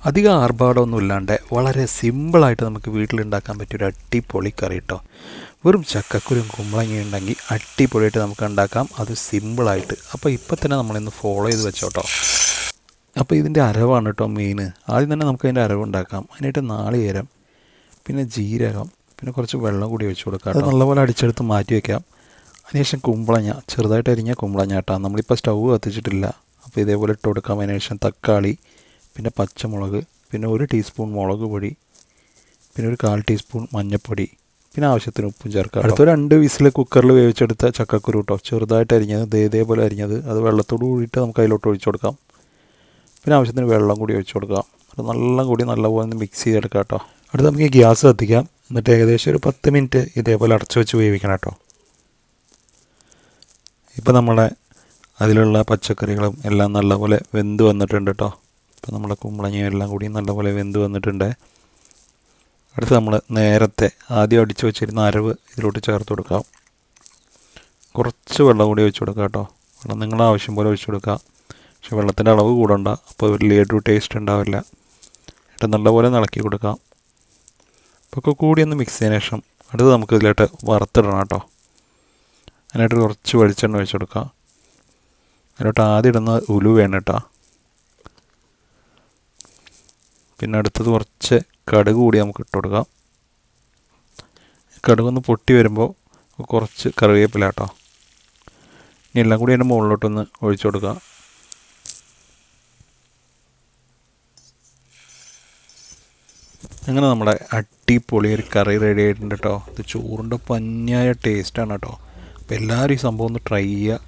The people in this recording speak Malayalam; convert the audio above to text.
അധികം ആർഭാടമൊന്നും ഇല്ലാണ്ട് വളരെ സിമ്പിളായിട്ട് നമുക്ക് വീട്ടിലുണ്ടാക്കാൻ പറ്റിയൊരു അടിപൊളി കറി കേട്ടോ. വെറും ചക്കക്കുരും കുമ്പളങ്ങയും ഉണ്ടെങ്കിൽ അടിപൊളിയായിട്ട് നമുക്ക് ഉണ്ടാക്കാം, അത് സിമ്പിളായിട്ട്. അപ്പോൾ ഇപ്പം തന്നെ നമ്മളിന്ന് ഫോളോ ചെയ്ത് വെച്ചോട്ടോ. അപ്പോൾ ഇതിൻ്റെ അരവാണ് കേട്ടോ മെയിൻ. ആദ്യം തന്നെ നമുക്ക് അതിൻ്റെ അരവ് ഉണ്ടാക്കാം. അതിനായിട്ട് നാളികേരം, പിന്നെ ജീരകം, പിന്നെ കുറച്ച് വെള്ളം കൂടി വെച്ച് കൊടുക്കാം. അത് നല്ലപോലെ അടിച്ചെടുത്ത് മാറ്റി വയ്ക്കാം. അതിനുശേഷം കുമ്പളങ്ങ, ചെറുതായിട്ട് അരിഞ്ഞ കുമ്പളങ്ങ കേട്ടോ. നമ്മളിപ്പോൾ സ്റ്റൗ കത്തിച്ചിട്ടില്ല, അപ്പോൾ ഇതേപോലെ ഇട്ട് കൊടുക്കാം. അതിനുശേഷം തക്കാളി, പിന്നെ പച്ചമുളക്, പിന്നെ 1 ടീസ്പൂൺ മുളക് പൊടി, പിന്നെ 1/4 ടീസ്പൂൺ മഞ്ഞൾപ്പൊടി, പിന്നെ ആവശ്യത്തിന് ഉപ്പും ചേർക്കാം. അടുത്ത 2 വിസിൽ കുക്കറിൽ വേവിച്ചെടുത്ത ചക്കക്കുരു കേട്ടോ, ചെറുതായിട്ട് അരിഞ്ഞത്, ഇതേപോലെ അരിഞ്ഞത്, അത് വെള്ളത്തോട് കൂടിയിട്ട് നമുക്ക് അതിലോട്ട് ഒഴിച്ചു കൊടുക്കാം. പിന്നെ ആവശ്യത്തിന് വെള്ളം കൂടി ഒഴിച്ചു കൊടുക്കാം. അത് നല്ലപോലെ മിക്സ് ചെയ്തെടുക്കാം കേട്ടോ. അടുത്ത് നമുക്ക് ഗ്യാസ് കത്തിക്കാം. എന്നിട്ട് ഏകദേശം ഒരു 10 മിനിറ്റ് ഇതേപോലെ അടച്ചു വെച്ച് വേവിക്കണം കേട്ടോ. ഇപ്പോൾ നമ്മളെ അതിലുള്ള പച്ചക്കറികളും എല്ലാം നല്ലപോലെ വെന്ത് വന്നിട്ടുണ്ട് കേട്ടോ. ഇപ്പോൾ നമ്മുടെ കുമ്പളങ്ങയും എല്ലാം കൂടി നല്ലപോലെ വെന്ത് വന്നിട്ടുണ്ട്. അടുത്ത് നമ്മൾ നേരത്തെ ആദ്യം അടിച്ചു വെച്ചിരുന്ന അരവ് ഇതിലോട്ട് ചേർത്ത് കൊടുക്കാം. കുറച്ച് വെള്ളം കൂടി ഒഴിച്ചു കൊടുക്കാം കേട്ടോ. വെള്ളം നിങ്ങളുടെ ആവശ്യം പോലെ ഒഴിച്ചു കൊടുക്കുക. പക്ഷേ വെള്ളത്തിൻ്റെ അളവ് കൂടണ്ട, അപ്പോൾ വലിയൊരു ടേസ്റ്റ് ഉണ്ടാവില്ല. എന്നിട്ട് നല്ലപോലെ ഇളക്കി കൊടുക്കാം. അപ്പോൾ കൂടി ഒന്ന് മിക്സ് ചെയ്തതിന് ശേഷം അടുത്ത് നമുക്ക് ഇതിലോട്ട് വറുത്തിടണം കേട്ടോ. അതിനായിട്ട് കുറച്ച് വെളിച്ചെണ്ണ ഒഴിച്ചു കൊടുക്കാം. അതിലോട്ട് ആദ്യം ഇടുന്ന ഉലുവയാണ് കേട്ടോ. പിന്നെ അടുത്തത് കുറച്ച് കടുക് കൂടി നമുക്ക് ഇട്ട് കൊടുക്കാം. കടുകൊന്ന് പൊട്ടി വരുമ്പോൾ കുറച്ച് കറിവേപ്പില കേട്ടോ. ഇനി എല്ലാം കൂടി അതിൻ്റെ മുകളിലോട്ടൊന്ന് ഒഴിച്ചു കൊടുക്കാം. അങ്ങനെ നമ്മുടെ അടിപൊളി ഒരു കറി റെഡി ആയിട്ടുണ്ട് കേട്ടോ. ഇത് ചോറിൻ്റെ പഞ്ഞായ ടേസ്റ്റാണ് കേട്ടോ. അപ്പോൾ എല്ലാവരും ഈ സംഭവം ഒന്ന് ട്രൈ ചെയ്യുക.